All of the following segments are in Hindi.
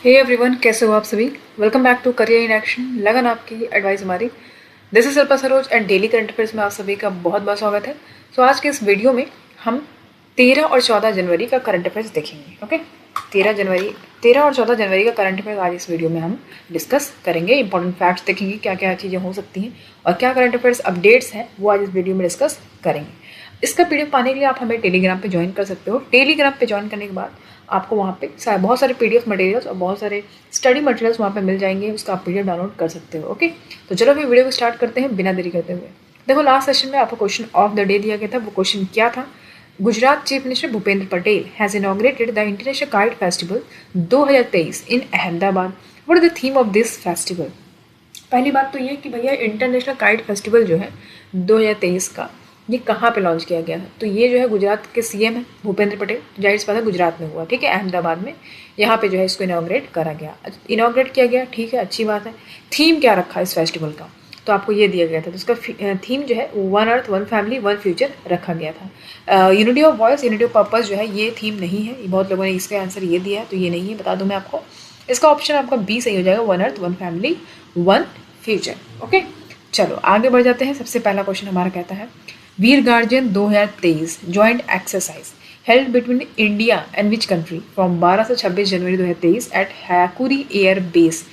हे एवरीवन, कैसे हो आप सभी। Welcome back to career in action, लगन आपकी एडवाइस हमारी। This is Shilpa Saroj and daily current affairs में आप सभी का बहुत बहुत स्वागत है। सो आज के इस वीडियो में हम 13 और 14 जनवरी का करंट अफेयर्स देखेंगे। ओके, 13 और 14 जनवरी का करंट अफेयर्स आज इस वीडियो में हम डिस्कस करेंगे। इंपॉर्टेंट फैक्ट्स देखेंगे, क्या क्या चीज़ें हो सकती हैं और क्या करंट अफेयर्स अपडेट्स हैं वो आज इस वीडियो में डिस्कस करेंगे। इसका पीडीएफ पाने के लिए आप हमें टेलीग्राम पे ज्वाइन कर सकते हो। टेलीग्राम पे ज्वाइन करने के बाद आपको वहाँ पे बहुत सारे पीडीएफ मटेरियल्स और बहुत सारे स्टडी मटेरियल्स वहाँ पे मिल जाएंगे, उसका आप पीडीएफ डाउनलोड कर सकते हो। ओके, तो चलो फिर वीडियो को स्टार्ट करते हैं बिना देरी करते हुए। देखो, लास्ट सेशन में आपको क्वेश्चन ऑफ द डे दिया गया था। वो क्वेश्चन क्या था? Gujarat chief minister Bhupendra Patel has inaugurated the international kite festival 2023 in Ahmedabad. What is the theme of this festival? पहली बात तो ये कि भैया इंटरनेशनल काइट फेस्टिवल जो है 2023 का, ये कहाँ पे लॉन्च किया गया है? तो ये जो है गुजरात के सीएम है भूपेंद्र पटेल, जाहिर सी बात है गुजरात में हुआ, ठीक है, अहमदाबाद में। यहाँ पे जो है इसको इनॉग्रेट करा गया, इनॉग्रेट किया गया, ठीक है, अच्छी बात है। थीम क्या रखा इस फेस्टिवल का? तो आपको ये दिया गया था, तो उसका थीम जो है one earth one family one future रखा गया था। Unity of voice unity of purpose जो है ये थीम नहीं है। बहुत लोगों ने इसका आंसर ये दिया है, तो ये नहीं है, बता दूँ मैं आपको। इसका ऑप्शन आपका बी सही हो जाएगा, one earth one family one future. Okay, चलो आगे बढ़ जाते हैं। सबसे पहला क्वेश्चन हमारा कहता है, Veer guardian 2023 joint exercise held between India and which country from 12 से 26 January 2023 at Hyakuri air base.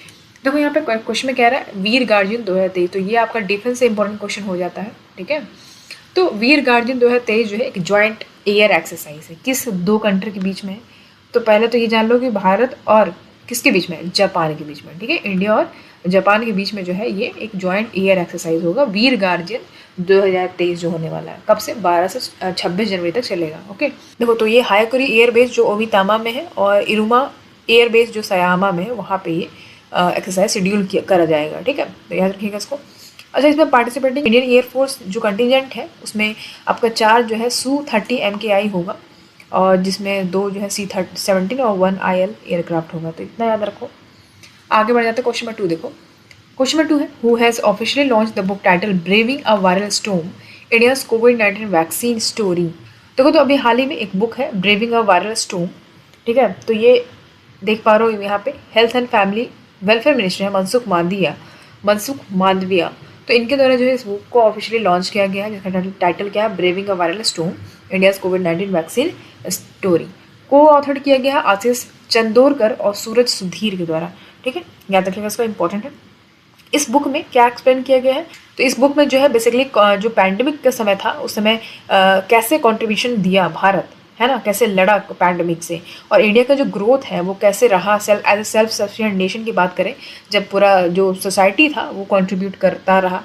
देखो यहाँ पे क्वेश्चन में कह रहा है वीर गार्जियन 2023, तो ये आपका डिफेंस से इंपॉर्टेंट क्वेश्चन हो जाता है, ठीक है। तो वीर गार्जियन 2023 जो है एक जॉइंट एयर एक्सरसाइज है, किस दो कंट्री के बीच में है? तो पहले तो ये जान लो कि भारत और किसके बीच में? जापान के बीच में, ठीक है। इंडिया और जापान के बीच में जो है ये एक जॉइंट एयर एक्सरसाइज होगा, वीर गार्जियन 2023 जो होने वाला है। कब से? 12 से 26 जनवरी तक चलेगा। ओके, देखो तो ये हायकुरी एयर बेस जो ओमितामा में है और इरुमा एयर बेस जो सयामा में है, वहाँ पे ये एक्सरसाइज शेड्यूल करा जाएगा, ठीक है, तो याद रखिएगा इसको। अच्छा, इसमें पार्टिसिपेटिंग इंडियन एयरफोर्स जो कंटिजेंट है उसमें आपका 4 जो है Su-30 MKI होगा और जिसमें 2 जो है C-17 और 1 IL एयरक्राफ्ट होगा, तो इतना याद रखो। आगे बढ़ जाते हैं क्वेश्चन नंबर 2। देखो क्वेश्चन नंबर 2 है, who has officially launch the book title braving a viral storm India's covid vaccine story. देखो तो अभी हाल ही में एक बुक है ब्रेविंग अ वायरल स्टॉर्म, ठीक है, तो ये देख पा रहे हो यहाँ पे health and family welfare minister है मनसुख मांडविया। तो इनके द्वारा जो है इस बुक को ऑफिशियली लॉन्च किया गया है, जिसका टाइटल क्या है? Braving a viral storm India's covid vaccine story. को ऑथर किया गया है आशीष चंदोरकर और सूरज सुधीर के द्वारा, ठीक है, याद रखिएगा, इसका इंपॉर्टेंट है। इस बुक में क्या एक्सप्लेन किया गया है? तो इस बुक में जो है बेसिकली जो पैंडेमिक का समय था उस समय कैसे कंट्रीब्यूशन दिया भारत, है ना, कैसे लड़ा पैंडेमिक से, और इंडिया का जो ग्रोथ है वो कैसे रहा as a self sufficient nation की बात करें, जब पूरा जो सोसाइटी था वो कंट्रीब्यूट करता रहा,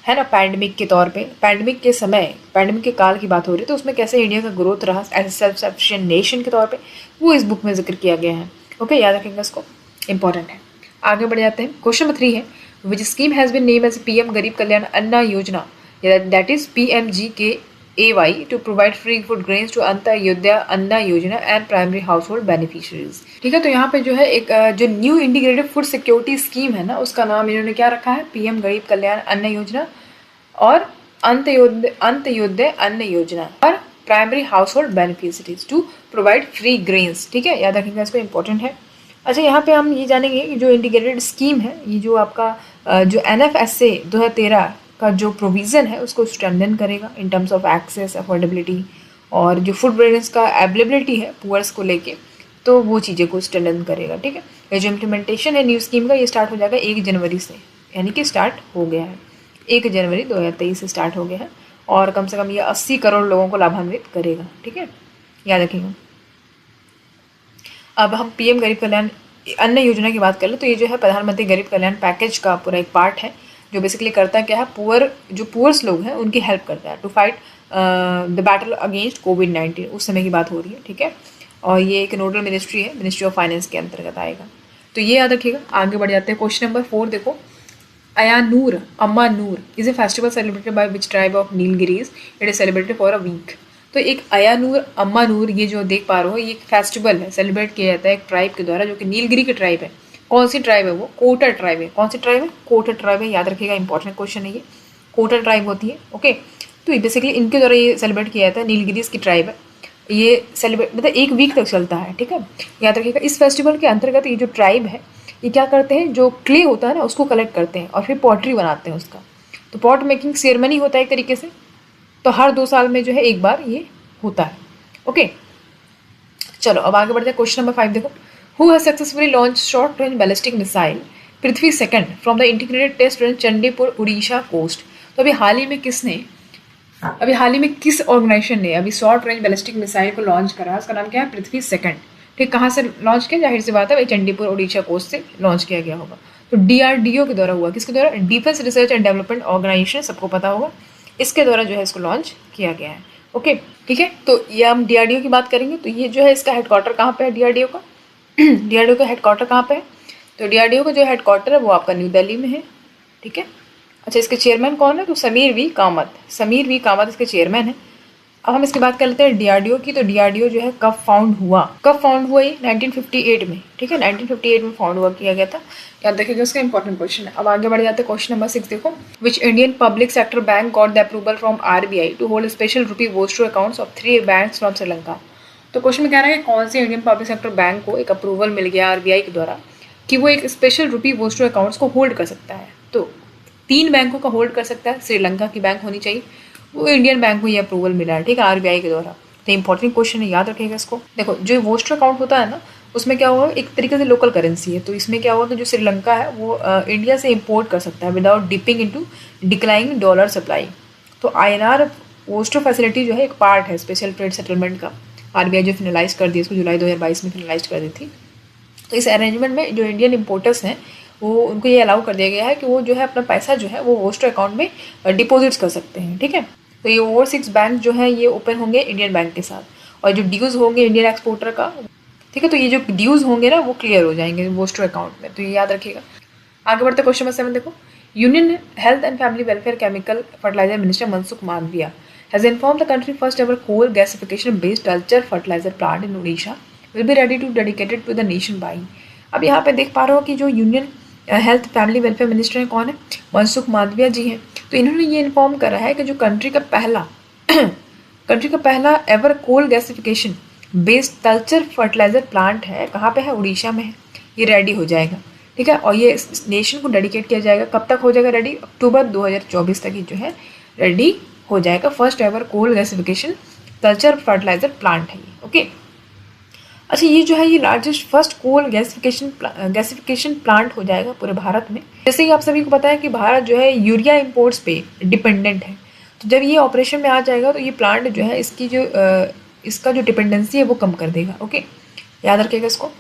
है ना, पैंडेमिक के तौर पे, पैंडेमिक के समय, पैंडेमिक के काल की बात हो रही है, तो उसमें कैसे इंडिया का ग्रोथ रहा as a self sufficient nation के तौर पे, वो इस बुक में जिक्र किया गया है। ओके, याद रखेंगे इसको, इंपॉर्टेंट है। आगे बढ़ जाते हैं। क्वेश्चन नंबर 3 है, which scheme has been name as PM Garib Kalyan Anna Yojana, that is PMGKAY to provide free food grains to Antyodaya Anna Yojana and primary household beneficiaries, ठीक है। तो यहाँ पे जो है एक जो new integrated food security scheme है ना, उसका नाम इन्होंने क्या रखा है? पीएम गरीब कल्याण अन्न योजना और अंत्योदय अन्न योजना और primary household beneficiaries to provide free grains, ठीक है, याद रखिएगा, इसको इंपॉर्टेंट है। अच्छा, यहाँ पे हम ये जानेंगे कि जो इंटीग्रेटेड स्कीम है, ये जो आपका जो NFSA 2013 का जो प्रोविज़न है उसको स्ट्रेंथन करेगा in terms of access, affordability और जो फूड ग्रेन्स का अवेलेबिलिटी है पुअर्स को लेके, तो वो चीज़ें को स्ट्रेंथन करेगा, ठीक है। ये जो इम्प्लीमेंटेशन है न्यू स्कीम का, ये स्टार्ट हो जाएगा 1 जनवरी से, यानी कि स्टार्ट हो गया है, 1 जनवरी 2023 से स्टार्ट हो गया है और कम से कम ये 80 करोड़ लोगों को लाभान्वित करेगा, ठीक है, याद रखिएगा। अब हम पीएम गरीब कल्याण अन्न योजना की बात कर लें, तो ये जो है प्रधानमंत्री गरीब कल्याण पैकेज का पूरा एक पार्ट है, जो बेसिकली करता क्या है, पुअर्स लोग हैं उनकी हेल्प करता है to fight the battle against कोविड-19, उस समय की बात हो रही है, ठीक है। और ये एक नोडल मिनिस्ट्री है, मिनिस्ट्री ऑफ फाइनेंस के अंतर्गत आएगा, तो ये याद रखिएगा। आगे बढ़ जाते हैं। क्वेश्चन नंबर 4 देखो, Ayanur Amma Noor is a festival celebrated by which tribe of Nilgiris? It is celebrated for a week. तो एक अयानूर अम्मा नूर, ये जो देख पा रहे हो, ये एक फेस्टिवल है, सेलिब्रेट किया जाता है एक ट्राइब के द्वारा जो कि नीलगिरी के ट्राइब है। कौन सी ट्राइब है वो? कोटा ट्राइब है। कौन सी ट्राइब है? कोटा ट्राइब है, याद रखिएगा, इंपॉर्टेंट क्वेश्चन है ये, कोटा ट्राइब होती है। ओके, तो बेसिकली इनके द्वारा ये सेलिब्रेट किया जाता है, नीलगिरीज की ट्राइब है। ये सेलिब्रेट मतलब 1 वीक तक चलता है, ठीक है। याद रखिएगा इस फेस्टिवल के अंतर्गत ये जो ट्राइब है ये क्या करते हैं, जो क्ले होता है ना उसको कलेक्ट करते हैं और फिर पॉटरी बनाते हैं उसका। तो पॉट मेकिंग सेरेमनी होता है एक तरीके से। तो हर 2 साल में जो है एक बार ये होता है। ओके, चलो अब आगे बढ़ते हैं। क्वेश्चन नंबर 5 देखो, who has successfully launch short range ballistic missile Prithvi second from the integrated test range Chandipur Orissa coast. तो अभी हाल ही में किस ऑर्गेनाइजेशन ने अभी शॉर्ट रेंज बैलिस्टिक मिसाइल को लॉन्च करा, उसका नाम क्या है, पृथ्वी सेकंड। ठीक, कहाँ से लॉन्च किया, जाहिर सी बात है भाई चंडीपुर उड़ीसा कोस्ट से लॉन्च किया गया होगा। तो डीआरडीओ के द्वारा हुआ, किसके द्वारा, defence research and development organisation, सबको पता होगा, इसके द्वारा जो है इसको लॉन्च किया गया है। ओके, ठीक है। तो ये हम डीआरडीओ की बात करेंगे। तो ये जो है इसका हेडक्वार्टर कहाँ पे है डीआरडीओ का डीआरडीओ का हेडक्वार्टर कहाँ पे है, तो डीआरडीओ का जो हेडक्वार्टर है वो आपका न्यू दिल्ली में है, ठीक है। अच्छा, इसके चेयरमैन कौन है, तो समीर वी कामत इसके चेयरमैन है। अब हम इसकी बात कर लेते हैं डीआरडीओ की। तो डीआरडीओ जो है कब फाउंड हुआ ये 1958 में, ठीक है, 1958 में फाउंड हुआ किया गया था। याद रखिएगा, उसका इंपॉर्टेंट क्वेश्चन है। अब आगे बढ़ जाते हैं क्वेश्चन नंबर 6 देखो, which Indian public sector bank got the approval from RBI to hold special rupee vostro accounts of 3 banks from Sri Lanka. तो क्वेश्चन में कह रहा है कि कौन से इंडियन पब्लिक सेक्टर बैंक को एक अप्रूवल मिल गया आरबीआई के द्वारा कि वो एक स्पेशल रुपी वोस्टो अकाउंट्स को होल्ड कर सकता है। तो 3 बैंकों का होल्ड कर सकता है, श्रीलंका की बैंक होनी चाहिए, वो इंडियन बैंक को ये अप्रूवल मिला है, ठीक है, आरबीआई के द्वारा। तो इंपॉर्टेंट क्वेश्चन है, याद रखिएगा इसको। देखो जो वोस्टर अकाउंट होता है ना, उसमें क्या होगा, एक तरीके से लोकल करेंसी है। तो इसमें क्या होगा कि जो श्रीलंका है वो इंडिया से इंपोर्ट कर सकता है without dipping into declining dollar supply. तो आईएनआर वोस्टर फैसिलिटी जो है एक पार्ट है स्पेशल ट्रेड सेटलमेंट का, आरबीआई जो फिनलाइज कर दी, इसको जुलाई 2022 में फिनलाइज कर दी थी। तो इस अरेंजमेंट में जो इंडियन इम्पोर्टर्स हैं वो उनको ये अलाउ कर दिया गया है कि वो जो है अपना पैसा जो है वो वोस्टर अकाउंट में डिपॉजिट्स कर सकते हैं, ठीक है। तो ये ओवरसीज बैंक जो है ये ओपन होंगे इंडियन बैंक के साथ, और जो ड्यूज़ होंगे इंडियन एक्सपोर्टर का, ठीक है, तो ये जो ड्यूज़ होंगे ना वो क्लियर हो जाएंगे वोस्टर अकाउंट में। तो ये याद रखिएगा। आगे बढ़ते क्वेश्चन नंबर 7 देखो, union health and family welfare chemical fertiliser minister Mansukh Mandaviya has inform the country first ever coal gasification based culture fertiliser plant in Orissa will be ready to dedicated to the nation by. अब यहाँ पे देख पा रहे हो कि जो union health family welfare minister है कौन है, मनसुख मांडविया जी हैं। तो इन्होंने ये इन्फॉर्म करा है कि जो कंट्री का पहला ever coal gasification based culture fertiliser plant है, कहाँ पे है, उड़ीसा में है, ये रेडी हो जाएगा, ठीक है। और ये नेशन को डेडिकेट किया जाएगा, कब तक हो जाएगा रेडी, अक्टूबर 2024 तक ही जो है रेडी हो जाएगा। First ever coal gasification culture fertiliser plant है ये, ओके। अच्छा, ये जो है ये largest first coal gasification plant हो जाएगा पूरे भारत में। जैसे कि आप सभी को पता है कि भारत जो है यूरिया इंपोर्ट्स पे डिपेंडेंट है। तो जब ये ऑपरेशन में आ जाएगा तो ये प्लांट जो है इसका जो डिपेंडेंसी है वो कम कर देगा, ओके, याद रखिएगा इसको,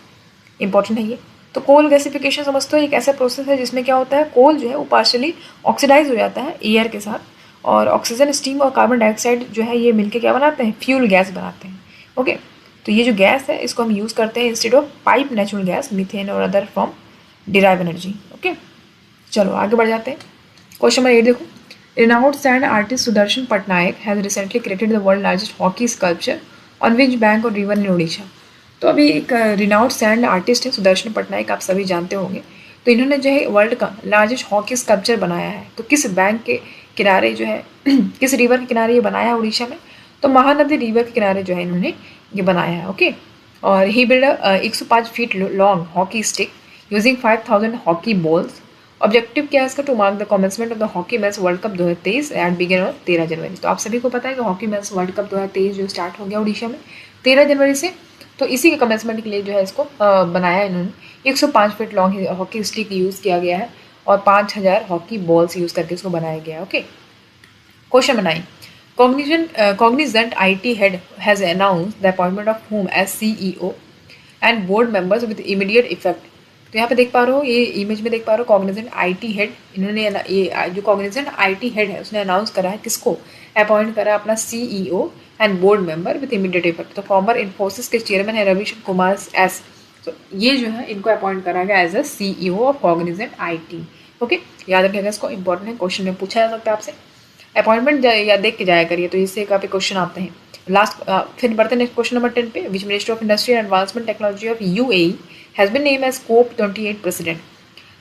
इंपॉर्टेंट है ये। तो कोल गैसिफिकेशन समझते हो एक ऐसा प्रोसेस है जिसमें क्या होता है, कोल जो है वो पार्शियली ऑक्सीडाइज हो जाता है एयर के साथ, और ऑक्सीजन, स्टीम और कार्बन डाइऑक्साइड जो है ये मिलके क्या बनाते हैं, फ्यूल गैस बनाते हैं, ओके। तो ये जो गैस है इसको हम यूज़ करते हैं instead of pipe natural gas, methane और other from derive energy, okay. चलो आगे बढ़ जाते हैं। क्वेश्चन नंबर 8 देखो, renowned sand artist Sudarshan Patnaik has recently created the world largest hockey sculpture on which bank or river in Odisha। तो अभी एक रिनाउंड सैंड आर्टिस्ट है सुदर्शन पटनायक, आप सभी जानते होंगे। तो इन्होंने जो है वर्ल्ड का लार्जेस्ट हॉकी स्कल्पचर बनाया है। तो किस बैंक के किनारे जो है किस रिवर के किनारे ये बनाया है उड़ीसा में, तो महानदी रिवर के किनारे जो है इन्होंने ये बनाया है, ओके। और ही build 105 feet long hockey stick using 5000 hockey balls. Objective क्या है इसका, to mark the commencement of the hockey mens world cup 2023 at begin of 13 January. तो आप सभी को पता है कि हॉकी मेंस वर्ल्ड कप 2023 जो स्टार्ट हो गया उड़ीसा में 13 जनवरी से, तो इसी के कमेंसमेंट के लिए जो है इसको बनाया इन्होंने। 105 feet long hockey stick use किया गया है और 5000 हॉकी बॉल्स यूज़ करके इसको बनाया गया है, okay. Question number 9, Cognizant IT head has announced the appointment of whom as CEO and board members with immediate effect। तो यहाँ पे देख पा रहे हो, ये इमेज में देख पा रहे हो कॉग्निजेंट IT हेड, इन्होंने ये जो कॉग्निजेंट IT हेड है उसने अनाउंस करा है किसको, अपॉइंट करा अपना CEO and board member with immediate effect. तो फॉर्मर इन्फोसिस के चेयरमैन है रविश कुमार एस। तो ये जो है इनको अपॉइंट करा गया as a CEO of Cognizant IT, okay. याद रखिएगा इसको, इंपॉर्टेंट है, क्वेश्चन में पूछा जा सकता है आपसे। अपॉइंटमेंट या देख के जाया करिए, तो इससे काफ़ी क्वेश्चन आते हैं। लास्ट फिर बढ़ते हैं नेक्स्ट क्वेश्चन नंबर 10 पे, which minister of industry and advancement technology of UAE has been name as COP28 president.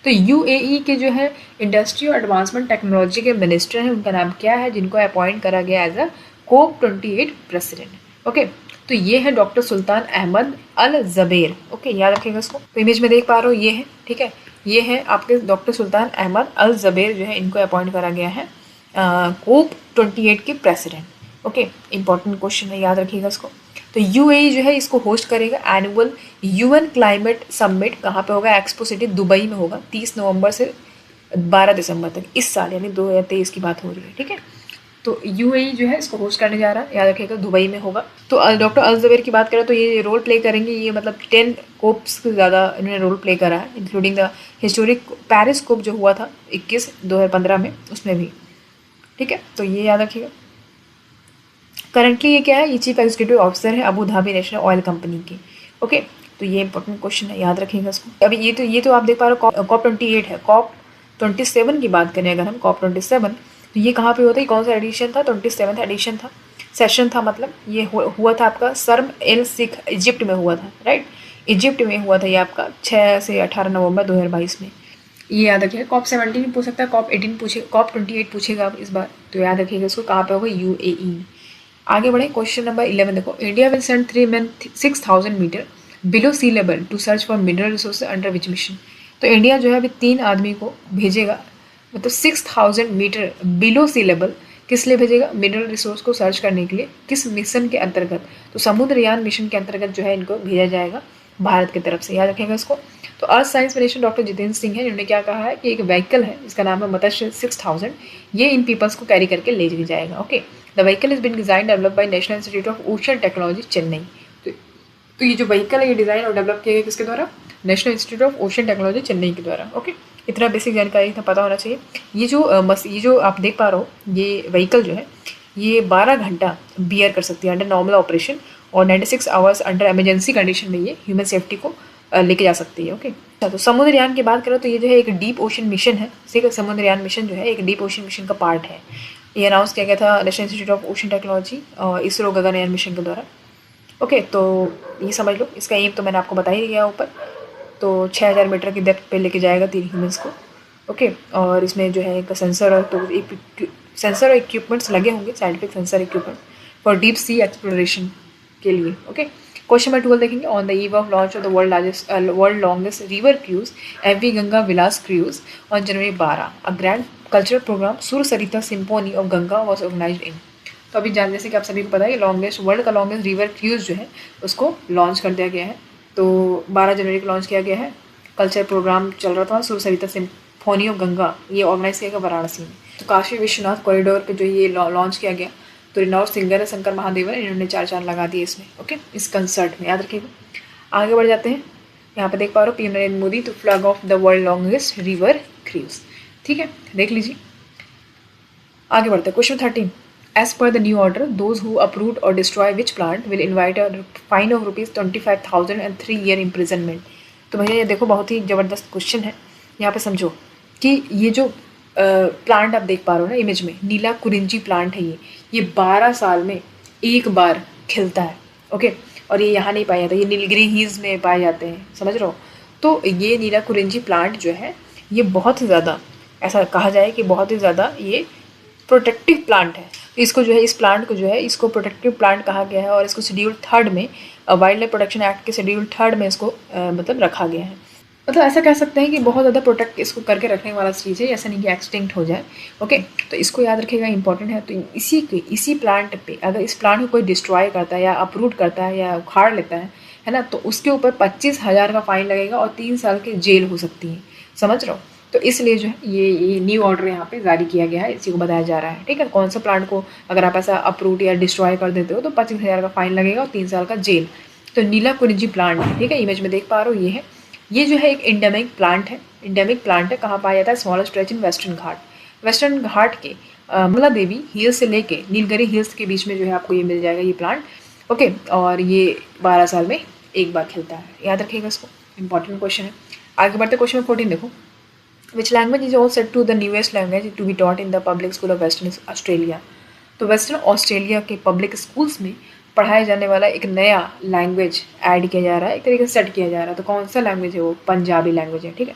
तो UAE के जो है इंडस्ट्री और एडवांसमेंट टेक्नोलॉजी के मिनिस्टर हैं, उनका नाम क्या है जिनको अपॉइंट करा गया एज अ COP28 प्रेसिडेंट, ओके। तो ये है डॉक्टर सुल्तान अहमद अल ज़बेर। ओके, याद रखिएगा इसको। तो इमेज में देख पा रहे हो ये है, ठीक है, ये है आपके डॉक्टर सुल्तान अहमद अल ज़बेर जो है, इनको अपॉइंट करा गया है कोप 28 के प्रेसिडेंट। ओके, इंपॉर्टेंट क्वेश्चन है, याद रखिएगा इसको। तो यूएई जो है इसको होस्ट करेगा एनुअल यूएन क्लाइमेट समिट। कहाँ पे होगा? एक्सपो सिटी दुबई में होगा 30 नवंबर से 12 दिसंबर तक इस साल, यानी 2023 की बात हो रही है, ठीक है। तो यूएई जो है इसको होस्ट करने जा रहा है, याद रखिएगा, दुबई में होगा। तो डॉक्टर अल ज़बेर की बात करें तो ये रोल प्ले करेंगे, ये मतलब 10 कोप्स से ज़्यादा इन्होंने रोल प्ले करा है, इंक्लूडिंग द हिस्टोरिक पेरिस कोप जो हुआ था 2015 में, उसमें भी, ठीक है। तो ये याद रखिएगा। करंटली ये क्या है? ये चीफ एग्जीक्यूटिव ऑफिसर है Abu Dhabi national oil company की। ओके, तो ये इंपॉर्टेंट क्वेश्चन है, याद रखिएगा इसको। अभी ये तो आप देख पा रहे हो कॉप 28 है। कॉप 27 की बात करें अगर हम, कॉप 27, तो ये कहाँ पे होता है? कौन सा एडिशन था? 27th एडिशन था, सेशन था, मतलब ये हुआ था आपका शर्म एल शेख, इजिप्ट में हुआ था, राइट। इजिप्ट में हुआ था ये आपका 6 से 18 नवंबर 2022 में। ये याद रखिएगा। कॉप 17 पूछ सकता है, कॉप 18 पूछे, कॉप 28 पूछेगा आप इस बार, तो याद रखिएगा इसको। कहाँ पे होगा? यूएई। आगे बढ़े, क्वेश्चन नंबर 11 देखो। India will send 3 men 6,000 metre below sea level to search for mineral resources under which mission. तो इंडिया जो है अभी 3 आदमी को भेजेगा, मतलब 6,000 मीटर बिलो सी लेवल, किस लिए भेजेगा? मिनरल रिसोर्स को सर्च करने के लिए। किस मिशन के अंतर्गत? तो समुद्रयान मिशन के अंतर्गत जो है इनको भेजा जाएगा भारत की तरफ से, याद रखेगा इसको। तो earth science minister doctor Jitendra Singh है, इन्होंने क्या कहा है कि एक व्हीकल है, इसका नाम है मत्स्य 6000, ये इन पीपल्स को कैरी करके ले जाएगा। Okay, the vehicle is been design develop by national institute of ocean technology Chennai. तो ये जो व्हीकल है ये डिज़ाइन और डेवलप किया गया किसके द्वारा? National institute of ocean technology Chennai के द्वारा। ओके, इतना बेसिक जानकारी था, पता होना चाहिए। ये जो आप देख पा रहे हो, ये व्हीकल जो है ये 12 घंटा बियर कर सकती है अंडर नॉर्मल ऑपरेशन, और 96 आवर्स अंडर इमरजेंसी कंडीशन में ये ह्यूमन सेफ्टी को लेके जा सकती है। ओके, तो समुद्रयान की बात करें तो ये जो है एक डीप ओशन मिशन है, ठीक है। समुद्रयान मिशन जो है एक डीप ओशन मिशन का पार्ट है। ये अनाउंस किया गया था national institute of ocean technology और इसरो गगनयान मिशन के द्वारा। ओके, तो ये समझ लो, इसका एम तो मैंने आपको बता ही दिया ऊपर। तो 6000 मीटर की डेप्थ पे लेके जाएगा 3 ह्यूमंस को। ओके, और इसमें जो है एक सेंसर और सेंसर और इक्विपमेंट्स लगे होंगे, scientific sensor equipment for deep sea exploration के लिए। ओके, क्वेश्चन नंबर 12 देखेंगे। On the eve of launch of the world longest river cruise MV Ganga Vilas cruise on January 12, a grand cultural programme Sur Sarita symphony of Ganga was organised in. तो अभी जैसे कि आप सभी को पता है कि वर्ल्ड का लॉन्गेस्ट रिवर क्रूज जो है उसको लॉन्च कर दिया गया है। तो 12 जनवरी को लॉन्च किया गया है। कल्चर प्रोग्राम चल रहा था सुर सरिता सिम्फोनी ऑफ गंगा, ये ऑर्गेनाइज किया गया वाराणसी में। तो काशी विश्वनाथ कॉरिडोर पे जो ये लॉन्च किया गया, तो रिनॉर्ड सिंगर है शंकर महादेवन, इन्होंने 4 चांद लगा दिए इसमें। ओके, इस कंसर्ट में, याद रखिएगा। आगे बढ़ जाते हैं। यहाँ पे देख पा रहे हो PM Narendra Modi to flag off the world longest river cruise, ठीक है, देख लीजिए। आगे बढ़ते हैं, question 13। As per the new order, those who uproot or destroy which plant will invite a fine of ₹25,000 and 3 year imprisonment। तो भैया ये देखो बहुत ही ज़बरदस्त क्वेश्चन है। यहाँ पे समझो कि ये जो प्लांट आप देख पा रहे हो ना इमेज में, नीला कुरिंजी प्लांट है ये 12 साल में एक बार खिलता है। ओके, और ये यहाँ नहीं पाया जाता, ये नीलगिरी हिल्स में पाए जाते हैं, समझ रहे हो। तो ये नीला कुरिंजी प्लांट जो है ये बहुत ही ज़्यादा, ऐसा कहा जाए कि बहुत ही ज़्यादा ये प्रोटेक्टिव प्लांट है। इसको जो है, इस प्लांट को जो है इसको प्रोटेक्टिव प्लांट कहा गया है, और इसको शेड्यूल 3 में वाइल्ड लाइफ प्रोटेक्शन एक्ट के शेड्यूल 3 में इसको मतलब रखा गया है। मतलब ऐसा कह सकते हैं कि बहुत ज़्यादा प्रोटेक्ट इसको करके रखने वाला चीज़ है, ऐसा नहीं कि एक्सटिंक्ट हो जाए। ओके, तो इसको याद रखिएगा, इंपॉर्टेंट है। तो इसी प्लांट पे अगर इस प्लांट को कोई डिस्ट्रॉय करता है या अप्रूट करता है या उखाड़ लेता है ना, तो उसके ऊपर 25,000 का फाइन लगेगा और 3 साल की जेल हो सकती है, समझ रहे हो। तो इसलिए जो है ये न्यू ऑर्डर यहाँ पे जारी किया गया है, इसी को बताया जा रहा है, ठीक है। कौन सा प्लांट को अगर आप ऐसा अप्रूट या डिस्ट्रॉय कर देते हो तो 25,000 का फाइन लगेगा और 3 साल का जेल। तो नीला कुरिंजी प्लांट है, ठीक है, इमेज में देख पा रहे हो ये है। ये जो है एक एंडेमिक प्लांट है। कहाँ पाया जाता है? स्मॉलर स्ट्रेच इन वेस्टर्न घाट के मला देवी हिल्स से लेके नीलगिरी हिल्स के बीच में जो है आपको ये मिल जाएगा ये प्लांट। ओके, और ये 12 साल में एक बार खिलता है, याद रखिएगा इसको, इंपॉर्टेंट क्वेश्चन है। आगे बढ़ते क्वेश्चन 14 देखो। Which language is all set to the newest language to be taught in the public school of Western Australia? तो वेस्टर्न ऑस्ट्रेलिया के पब्लिक स्कूल्स में पढ़ाया जाने वाला एक नया लैंग्वेज ऐड किया जा रहा है, एक तरीके से सेट किया जा रहा है। तो कौन सा लैंग्वेज है वो? पंजाबी लैंग्वेज है, ठीक है,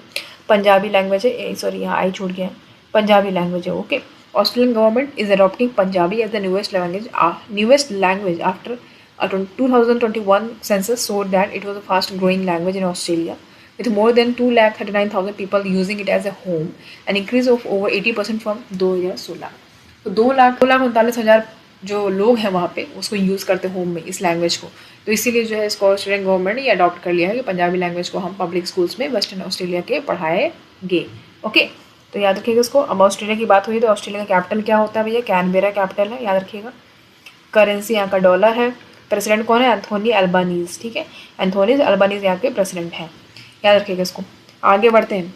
पंजाबी लैंग्वेज है। सॉरी, यहाँ आई छूट गया है, पंजाबी लैंग्वेज है। Okay, Australian government is adopting Punjabi as the newest language after 2021 census showed that it was a fast growing language in Australia with more than 2,39,000 people using it as a home, an increase of over 80% from 2016। तो 2,39,000 जो लोग हैं वहाँ पे उसको यूज़ करते होम में इस लैंग्वेज को। तो इसीलिए जो है इसको ऑस्ट्रेलियन गवर्नमेंट ने अडॉप्ट कर लिया है कि पंजाबी लैंग्वेज को हम पब्लिक स्कूल्स में वेस्टर्न ऑस्ट्रेलिया के पढ़ाएंगे। ओके, तो याद रखिएगा इसको। अब ऑस्ट्रेलिया की बात हुई तो ऑस्ट्रेलिया का कैपिटल क्या होता है भैया? कैनबेरा कैपिटल है, याद रखिएगा। करेंसी यहाँ का डॉलर है। प्रेसिडेंट कौन है? Anthony Albanese. ठीक है, एंथोनी अल्बानीज यहाँ के प्रेसिडेंट हैं, याद रखिएगा इसको। आगे बढ़ते हैं।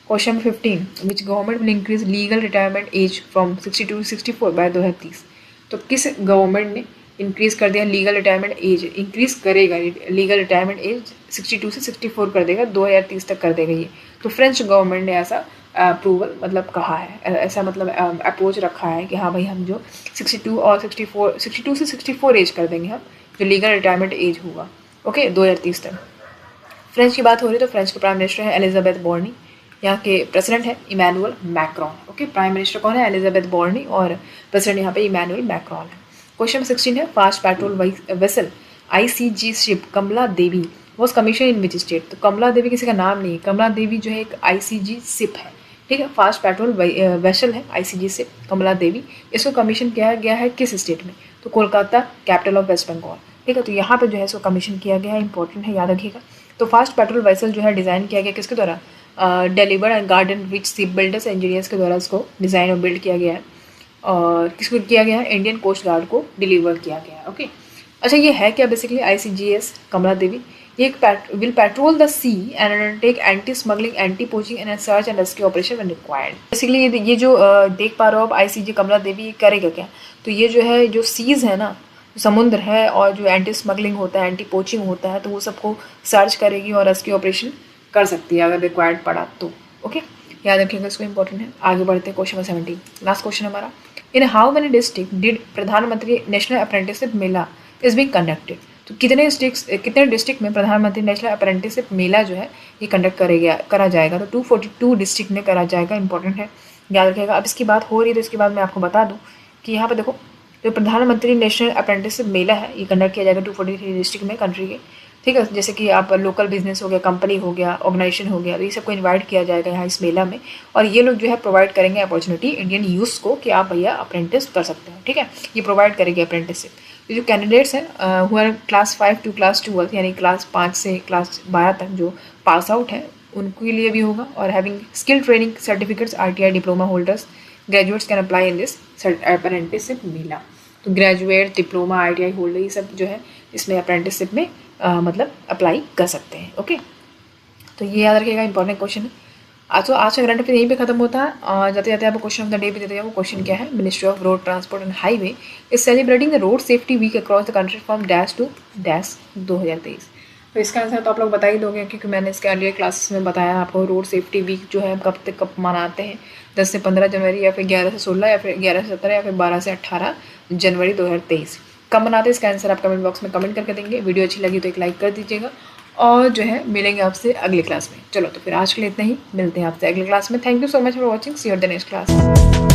Question 15, which government will increase legal retirement age from 62 to 64 by 2030। तो किस गवर्नमेंट ने इंक्रीज कर दिया लीगल रिटायरमेंट एज? इंक्रीज करेगा लीगल रिटायरमेंट एज 62 से 64 कर देगा, 2030 तक कर देगा ये। तो फ्रेंच गवर्नमेंट ने ऐसा अप्रूवल मतलब कहा है, ऐसा मतलब अप्रोच रखा है कि हाँ भाई हम जो 62 और 64, 62 से 64 एज कर देंगे हम, जो लीगल रिटायरमेंट एज होगा। ओके, 2030 तक। फ्रेंच की बात हो रही है तो फ्रेंच के प्राइम मिनिस्टर है एलिजाबेथ बोर्नी, यहाँ के प्रेसिडेंट है Emmanuel Macron. Okay, prime minister कौन है? एलिजाबेथ बोर्नी, और प्रेसिडेंट यहाँ पे इमैनुअल मैक्रॉन है। क्वेश्चन 16 है, fast patrol vessel ICG ship Kamala Devi was commission in which state. तो कमला देवी किसी का नाम नहीं है, कमला देवी जो है एक ICG शिप है। ठीक है, फास्ट पेट्रोल वेसल है ICG शिप कमला देवी। इसको कमीशन किया गया है किस स्टेट में? तो कोलकाता, कैपिटल ऑफ वेस्ट बंगाल। ठीक है, तो यहाँ पे जो है इसको कमीशन किया गया है, इंपॉर्टेंट है, याद रखिएगा। तो फास्ट पेट्रोल वेसल जो है डिज़ाइन किया गया किसके द्वारा? Deliver and garden rich ship builders engineers के द्वारा इसको डिज़ाइन और बिल्ड किया गया है। और किसको किया गया है? इंडियन कोस्ट गार्ड को डिलीवर किया गया है। ओके, अच्छा ये है क्या बेसिकली ICGS कमला देवी? ये एक will patrol the sea and undertake anti smuggling, anti poaching and search and rescue operation when required. Basically ये जो देख पा रहे हो आप ICG कमला देवी करेगा क्या? तो ये जो है जो सीज है ना, समुद्र है, और जो एंटी स्मगलिंग होता है, एंटी पोचिंग होता है, तो वो सबको सर्च करेगी और रेस्क्यू ऑपरेशन कर सकती है अगर रिक्वायर्ड पड़ा तो। ओके, याद रखिएगा, इसको इंपॉर्टेंट है। आगे बढ़ते हैं क्वेश्चन 17, लास्ट क्वेश्चन हमारा। In how many district did प्रधानमंत्री national apprenticeship mela is being conducted. तो कितने डिस्ट्रिक्ट में प्रधानमंत्री नेशनल अप्रेंटिसशिप मेला जो है ये कंडक्ट करा जाएगा? तो 242 डिस्ट्रिक्ट में करा जाएगा, इंपॉर्टेंट है, याद रखिएगा। अब इसकी बात हो रही है तो इसके बाद मैं आपको बता दूँ कि यहाँ पर देखो, जो प्रधानमंत्री नेशनल अप्रेंटिसशिप मेला है ये कंडक्ट किया जाएगा 243 डिस्ट्रिक्ट में कंट्री के। ठीक है, जैसे कि आप लोकल बिजनेस हो गया, कंपनी हो गया, ऑर्गेनाइजेशन हो गया, तो ये सबको इनवाइट किया जाएगा यहाँ इस मेला में। और ये लोग जो है प्रोवाइड करेंगे अपॉर्चुनिटी इंडियन यूथ को कि आप भैया अप्रेंटिस कर सकते हो। ठीक है, ये प्रोवाइड करेगी अप्रेंटिसशिप। तो जो कैंडिडेट्स हैं who are class 5 to class 12 यानी क्लास 5 से क्लास 12 तक जो पास आउट है उनके लिए भी होगा। और having skill training certificates RTI diploma holders graduates can apply in this apprenticeship mela. तो ग्रेजुएट, डिप्लोमा, RTI होल्डर ये सब जो है इसमें अप्रेंटिसशिप में मतलब अप्लाई कर सकते हैं। ओके, तो ये याद रखिएगा, इंपॉर्टेंट क्वेश्चन है। आज का करंट अफेयर यहीं पे खत्म होता है। जाते जाते आपको क्वेश्चन ऑफ द डे भी देते हैं। वो क्वेश्चन क्या है? Ministry of road transport and highway is celebrating the road safety week across the country from dash to dash 2023। तो इसका आंसर तो आप लोग बता ही दोगे क्योंकि मैंने इसके अर्लियर क्लासेस में बताया आपको। रोड सेफ्टी वीक जो है कब मनाते हैं? 10 से 15 जनवरी, या फिर 11 से 16, या फिर 11 से 17, या फिर 12 से 18 जनवरी 2023। कब मनाते हैं इसका आंसर आप कमेंट बॉक्स में कमेंट करके देंगे। वीडियो अच्छी लगी तो एक लाइक कर दीजिएगा, और जो है मिलेंगे आपसे अगली क्लास में। चलो तो फिर आज के लिए इतना ही, मिलते हैं आपसे अगली क्लास में। Thank you so much for watching, see you in the next class.